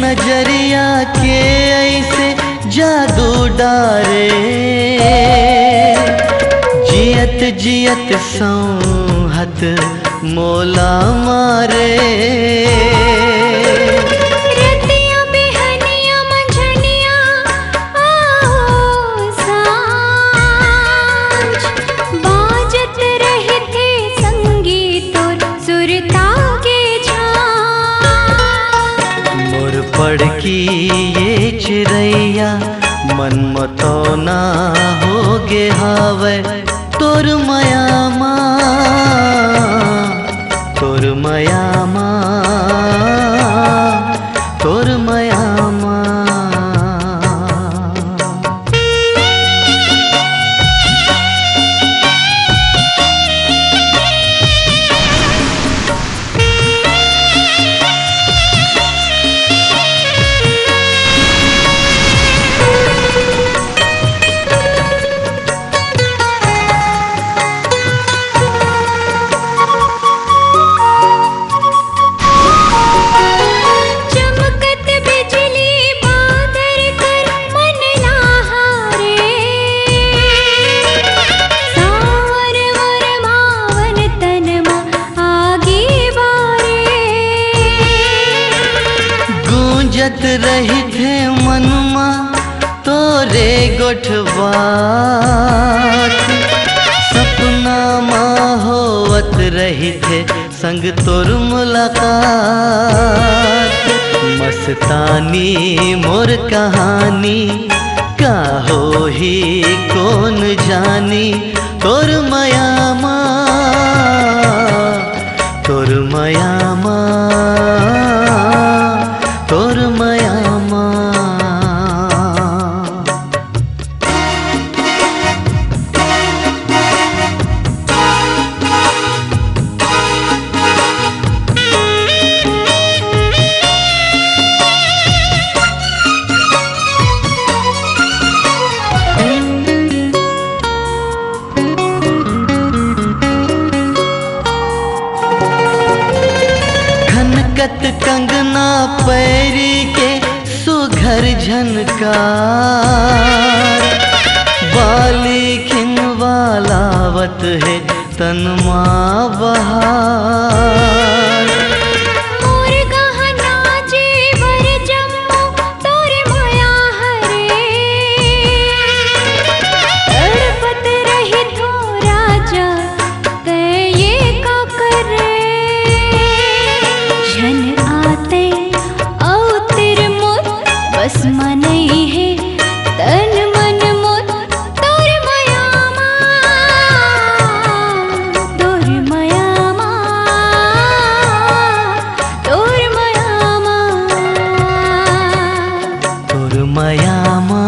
नजरिया के ऐसे जादू डारे, जियत जियत सौहत मोला मारे। रतिया बिहनिया मंझनिया आओ सांझ, बाजत रहे थे संगीत और सुरता के झांझ। मोर पड़की ये चिड़ैया मन मतौना हो गे हावे, तोर मयामा तोर मयामा तोर मयामा। गूंजत रही थे मनमा तोरे गोठवात, सपना माँ होवत रही थे संग तोर मुलाकात। मस्तानी मोर कहानी का हो ही कौन जानी, तोर मयामा तोर मयामा तोर मयामा। खनकत कंगना पैरी के सुघर झनकार, बाली खिनवालावत है तनमा बहार। मोर गहना जेवर जम्मू तोर माया हरे, तड़पत रही तो राजा तै ये का करे। झन आते औ तिर मोर बस मनई है तन मन मोर, तोर मयामा तोर मयामा तोर मयामा तोर मयामा।